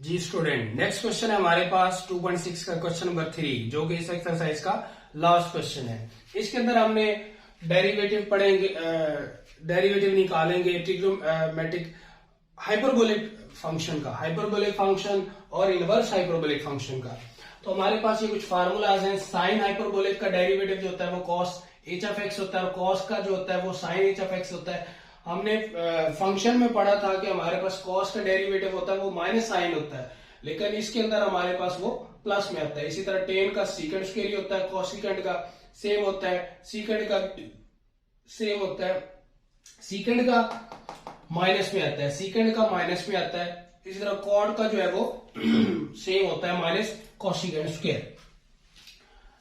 जी student, next question है हमारे पास 2.6 का क्वेश्चन नंबर 3, जो कि इस एक्सरसाइज का लास्ट क्वेश्चन है। इसके अंदर हमने डेरिवेटिव पढ़ेंगे, डेरिवेटिव निकालेंगे ट्रिग्नोमेट्रिक हाइपरबोलिक फंक्शन का, हाइपरबोलिक फंक्शन और इनवर्स हाइपरबोलिक फंक्शन का। तो हमारे पास ये कुछ फार्मूलाज हैं। साइन हाइपरबोलिक का डेरिवेटिव जो होता है वो कॉस एच ऑफ एक्स होता है, और कॉस का जो होता है वो साइन एच ऑफ एक्स होता है। हमने फंक्शन में पढ़ा था कि हमारे पास कॉस का डेरिवेटिव होता है वो माइनस साइन होता है, लेकिन इसके अंदर हमारे पास वो प्लस में आता है। इसी तरह टेन का सीकेंड स्क्वायर ही होता है, कॉसिकेंड का सेम होता है, सीकेंड का सेम होता है, सीकेंड का माइनस में आता है, सीकेंड का माइनस में आता है। इसी तरह कॉड का जो है वो सेम होता है, माइनस कॉसिकेंड स्क्वायर।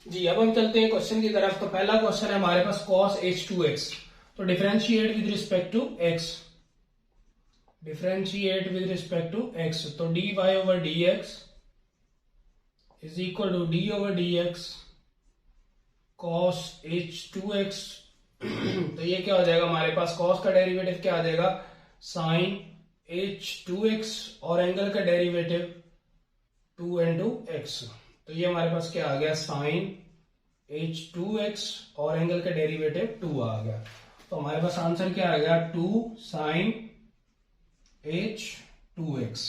जी अब हम चलते हैं क्वेश्चन की तरफ। तो पहला क्वेश्चन है हमारे पास cos h2x, तो differentiate with respect to x, differentiate with respect to x। तो dy over dx is equal to d over dx cos h2x। तो ये क्या हो जाएगा हमारे पास, cos का डेरिवेटिव क्या आ जाएगा, sin h2x, और एंगल का डेरिवेटिव 2 into x। तो ये हमारे पास क्या आ गया, sin h2x, और एंगल का डेरिवेटिव 2 आ गया। तो हमारे पास आंसर क्या आ गया, 2 sin h2x।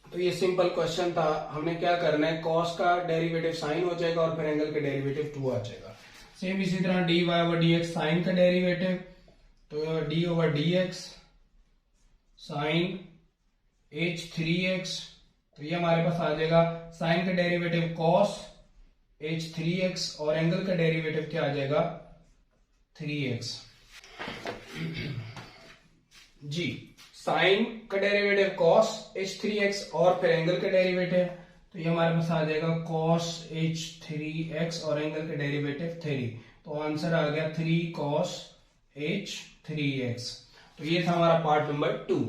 तो ये सिंपल क्वेश्चन था। हमने क्या करना है, cos का डेरिवेटिव sin हो जाएगा और फिर एंगल का डेरिवेटिव 2 आ जाएगा। सेम इसी तरह dy ओवर dx sin का डेरिवेटिव, तो d over dx sin h3x। तो ये हमारे पास आ जाएगा साइन का डेरिवेटिव cos h3x, और एंगल का डेरिवेटिव क्या आ जाएगा, 3x। जी साइन का डेरिवेटिव cos h3x और फिर एंगल का डेरिवेटिव, तो ये हमारे पास आ जाएगा cos h3x और एंगल का डेरिवेटिव 3। तो आंसर आ गया 3 cos h3x। तो ये था हमारा पार्ट नंबर 2।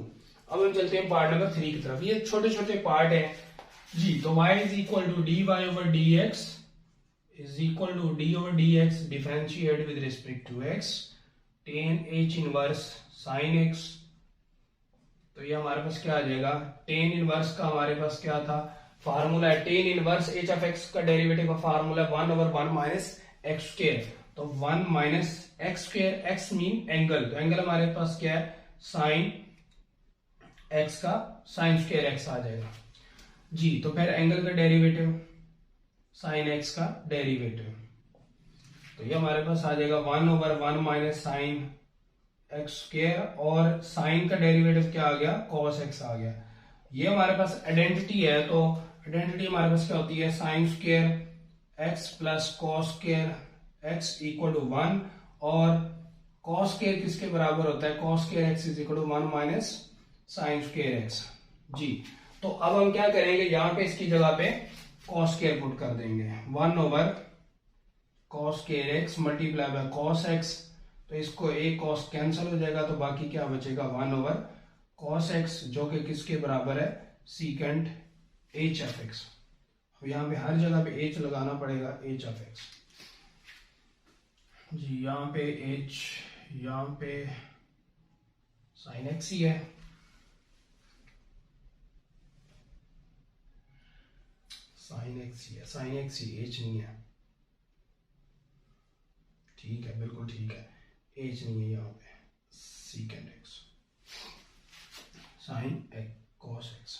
अब हम चलते हैं पार्ट नंबर 3 की तरफ। ये छोटे छोटे पार्ट हैं जी। तो y is equal to dy over dx is equal to d over dx differentiate with respect to x tan h inverse sin x। तो ये हमारे पास क्या आ जाएगा, tan इनवर्स का हमारे पास क्या था, फार्मूला है tan inverse h of x का डेरिवेटिव का formula 1 over 1 minus x square. तो 1 minus x square, x mean angle, तो एंगल हमारे पास क्या है, साइन x का साइन स्क्वायर x आ जाएगा जी। तो फिर एंगल का डेरिवेटिव साइन x का डेरिवेटिव, तो ये हमारे पास आ जाएगा 1 over 1 minus sine x square, और साइन का डेरिवेटिव क्या आ गया, cos x आ गया। ये हमारे पास आइडेंटिटी है, तो आइडेंटिटी हमारे पास क्या होती है, sine square x plus cos square x equal to 1, और cos स्क्वायर किसके बराबर होता है, cos square x is equal to 1 minus sine square x जी। तो अब हम क्या करेंगे, यहां पे इसकी जगह पे cos स्क्वायर पुट कर देंगे, 1 over cos square x multiply by cos x। तो इसको एक cos कैंसिल हो जाएगा, तो बाकी क्या बचेगा, 1 ओवर cos x, जो कि किसके बराबर है, सीकेंट h ऑफ x। अब यहाँ पे हर जगह पे h लगाना पड़ेगा, h ऑफ x जी। यहाँ पे h, यहाँ पे साइन x ही है, साइन एक्स ही है, साइन एक्स ही, एच नहीं है। ठीक है, बिल्कुल ठीक है, एच नहीं है यहाँ पे, सीकेंड एक्स साइन कॉस एक्स।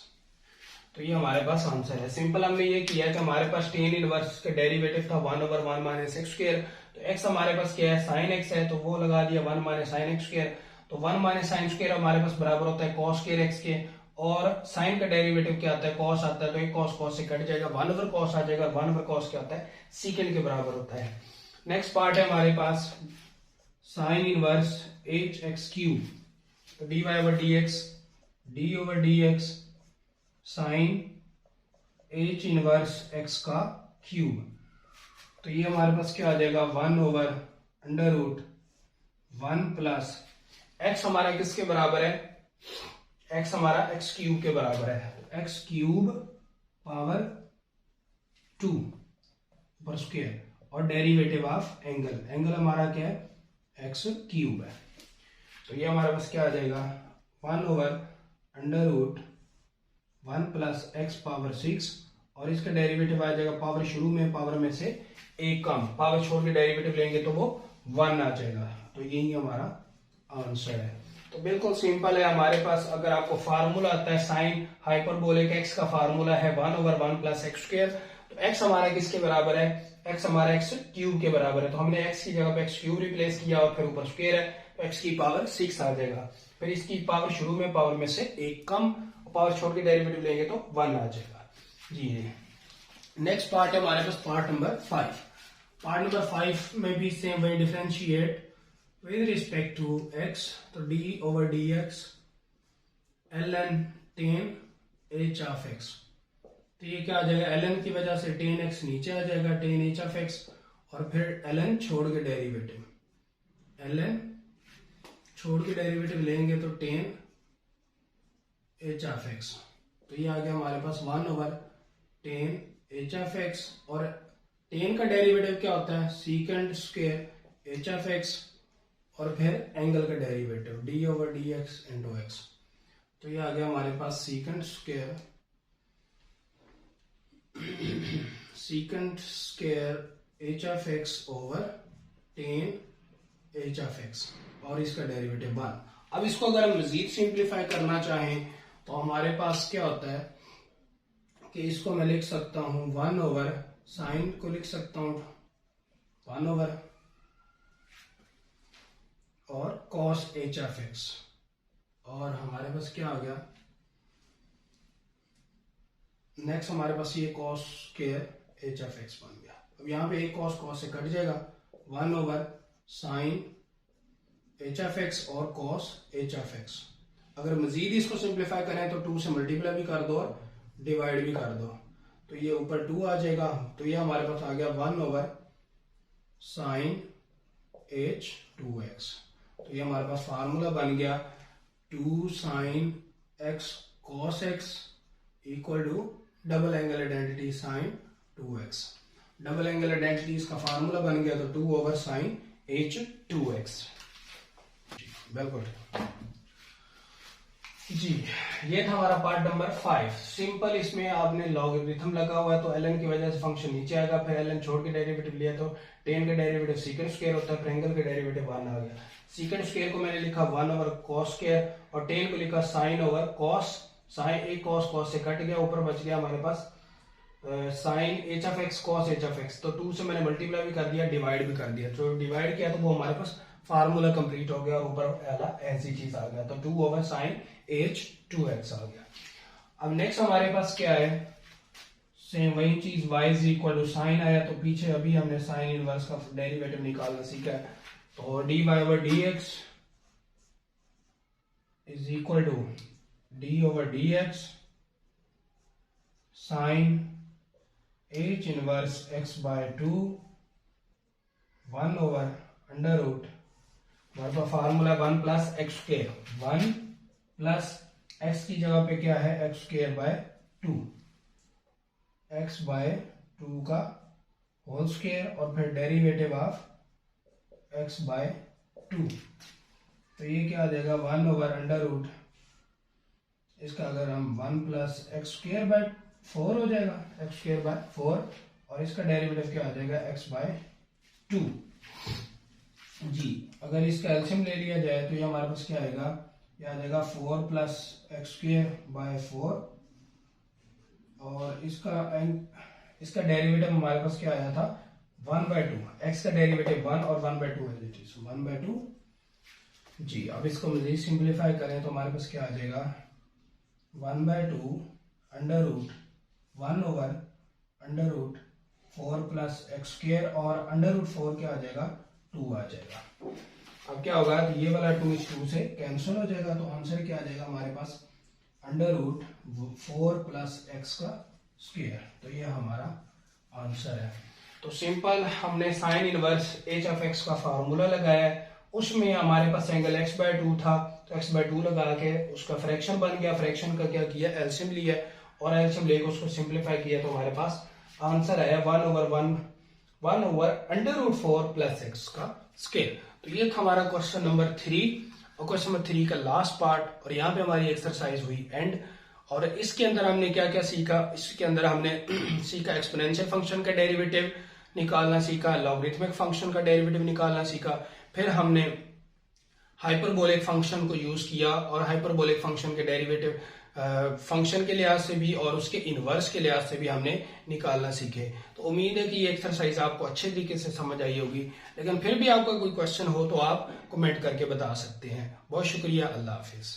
तो ये हमारे पास आंसर है। सिंपल हमने ये किया कि हमारे पास टेन इनवर्स का डेरिवेटिव था 1 ओवर 1 माइनस एक्स स्क्वायर। तो एक्स हमारे पास क्या है, साइन एक्स है, तो वो लगा दिया 1 माइनस साइन एक्स स्क्वायर। तो 1 माइनस साइन स्क्वायर हमारे पास बराबर होता है कॉस स्क्वायर एक्स के, और साइन का डेरिवेटिव क्या आता है, कॉस आता है, तो एक कॉस कॉस से कट जाएगा, 1 ओवर कॉस आ जाएगा। 1 ओवर कॉस क्या होता है, सीकेंड के बराबर होता है। नेक्स्ट पार्ट है हमारे पास sine inverse h x cube, तो dy over dx, d over dx sine h inverse x का क्यूब। तो ये हमारे पास क्या आ जाएगा, 1 over under root 1 plus x हमारा किसके बराबर है, x हमारा x क्यूब के बराबर है, x क्यूब पावर 2 पर स्क्वायर, और डेरिवेटिव ऑफ एंगल, एंगल हमारा क्या है, x क्यूब है। तो ये हमारे पास क्या आ जाएगा, 1 over under root 1 plus x power 6 और इसका डेरिवेटिव आ जाएगा पावर शुरू में पावर में से एक कम, पावर छोड़ के डेरिवेटिव लेंगे तो वो 1 आ जाएगा। तो यही हमारा आंसर है। तो बिल्कुल सिंपल है हमारे पास। अगर आपको फार्मूला आता है साइन हाइपरबोलिक एक्स का फार्मूला है 1/1 प्लस एक्स स्क्वायर, तो एक्स हमारा किसके बराबर है? एक्स हमारा एक्स क्यूब के बराबर है। तो हमने एक्स की जगह पे एक्स क्यूब रिप्लेस किया और फिर ऊपर स्क्वायर है तो एक्स की पावर 6 आ जाएगा। फिर इसकी पावर शुरू में पावर में से एक कम, पावर छोड़ के डेरिवेटिव लेंगे तो 1 आ जाएगा जी। नेक्स्ट पार्ट है हमारे पास पार्ट नंबर 5। पार्ट नंबर 5 में भी सेम वही differentiate with respect to x, तो d over d x ln tan h of x। तो ये क्या आ जाएगा? ln की वजह से tan x नीचे आ जाएगा, tan h ऑफ x, और फिर ln छोड़ के डेरिवेटिव, ln छोड़ के डेरिवेटिव लेंगे तो tan h ऑफ x। तो ये आ गया हमारे पास 1/tan h ऑफ x, और tan का डेरिवेटिव क्या होता है? Secant square h of x, और फिर एंगल का derivative d over d x into x. तो ये आ गया हमारे पास secant square h of x over tan h of x, और इसका डेरिवेटिव 1। अब इसको अगर हम मजीद सिंप्लीफाई करना चाहें तो हमारे पास क्या होता है कि इसको मैं लिख सकता हूं 1 ओवर साइन को लिख सकता हूं 1 ओवर और cos h ऑफ x, और हमारे पास क्या आ गया नेक्स्ट? हमारे पास ये cos square h of x बन गया। अब यहाँ पे एक cos से कट जाएगा, 1 over sine h of x और cos h ऑफ x। अगर मजीद इसको सिंप्लीफाई करें तो 2 से मल्टीप्लाई भी कर दो और डिवाइड भी कर दो, तो ये ऊपर 2 आ जाएगा। तो ये हमारे पास आ गया 1 ओवर साइन h 2x। तो ये हमारे पास फार्मूला बन गया 2 sine x cos x equal to double angle identity sine 2x। Double angle identity इसका फार्मूला बन गया तो 2 ओवर साइन h 2x। बिल्कुल जी, ये था हमारा पार्ट नंबर 5। सिंपल इसमें आपने लॉगरिथम लगा हुआ है तो ln की वजह से फंक्शन नीचे आएगा, फिर ln छोड़ के डेरिवेटिव लिया तो tan का डेरिवेटिव सीकेंड स्क्वायर होता है, फिर एंगल का डेरिवेटिव 1 आ गया। सीकेंड स्क्वायर को मैंने लिखा 1 ओवर cos स्क्वायर और tan को लिखा sin ओवर cos। साइन एक cos से कट गया, ऊपर बच गया हमारे पास sine h of x cos h of x। तो 2 से मैंने मल्टीप्लाई भी कर दिया, डिवाइड भी कर दिया। तो डिवाइड किया तो वो हमारे पास फार्मूला कंप्लीट हो गया और ऊपर ऐसी चीज आ गया, तो 2 ओवर साइन h 2x आ गया। अब नेक्स्ट हमारे पास क्या है? सेम वही चीज y is equal to sine आया, तो पीछे अभी हमने साइन इनवर्स का डेरिवेटिव निकालना सीखा है। तो dy over dx is equal to d over dx sine h inverse x by 2 1 over under root, हमारे पास formula 1 plus x square, 1 plus x की जगह पे क्या है? X square by 2, x by 2 का होल स्क्वायर और फिर डेरिवेटिव ऑफ एक्स बाय 2। तो ये क्या आ जाएगा? 1 ओवर अंडर रूट, इसका अगर हम 1 प्लस एक्स स्क्वायर बाय 4 हो जाएगा, एक्स स्क्वायर बाय 4, और इसका डेरिवेटिव क्या आ जाएगा? एक्स बाय 2 जी। अगर इसका एलसीएम ले लिया जाए तो ये हमारे पास क्या आएगा? ये आ जाएगा 4 प्लस एक्स स्क्वायर बाय 4, और इसका डेरिवेटिव हमारे पास क्या आया था? 1/2। एक्स का डेरिवेटिव 1 और 1/2 है, 1/2 जी। अब इसको मजीद सिंप्लीफाई करें तो हमारे पास क्या आ जाएगा? 1/2 under root 1 over under root 4 plus x square, और अंडर रूट 4 क्या आ जाएगा? 2 आ जाएगा। अब क्या होगा? तो ये वाला 2 इस 2 से कैंसिल हो जाएगा, तो आंसर क्या आ जाएगा हमारे पास? अंडर रूट 4 प्लस एक्स का स्क्वायर। तो ये हमारा आंसर है। तो सिंपल हमने sine inverse h of x का फार्मूला लगाया है, उसमें हमारे पास एंगल x बाय 2 था, तो x बाय 2 लगा के उसका फ्रैक्शन बन गया। फ्रैक्शन का क्या किया? एलसीएम लिया, और एलसीएम लेकर उसको सिंप्लीफाई किया तो हमारे पास आंसर आया 1 over under root 4 plus x का स्क्वायर। तो ये था हमारा क्वेश्चन नंबर 3, और क्वेश्चन नंबर 3 का लास्ट पार्ट, और यहाँ पे हमारी एक्सरसाइज हुई एंड। और इसके अंदर हमने क्या क्या सीखा, इसके अंदर हमने सीखा एक्सपोनेंशियल फंक्शन का डेरिवेटिव निकालना सीखा, लॉगरिथमिक फंक्शन का डेरिवेटिव निकालना सीखा, फिर हमने हाइपरबोलिक फंक्शन को यूज किया और हाइपरबोलिक फंक्शन के डेरिवेटिव फंक्शन के लिहाज से भी और उसके इनवर्स के लिहाज से भी हमने निकालना सीखे। तो उम्मीद है कि ये एक्सरसाइज आपको अच्छे तरीके से समझ आई होगी, लेकिन फिर भी आपका कोई क्वेश्चन हो तो आप कमेंट करके बता सकते हैं। बहुत शुक्रिया, अल्लाह हाफिज।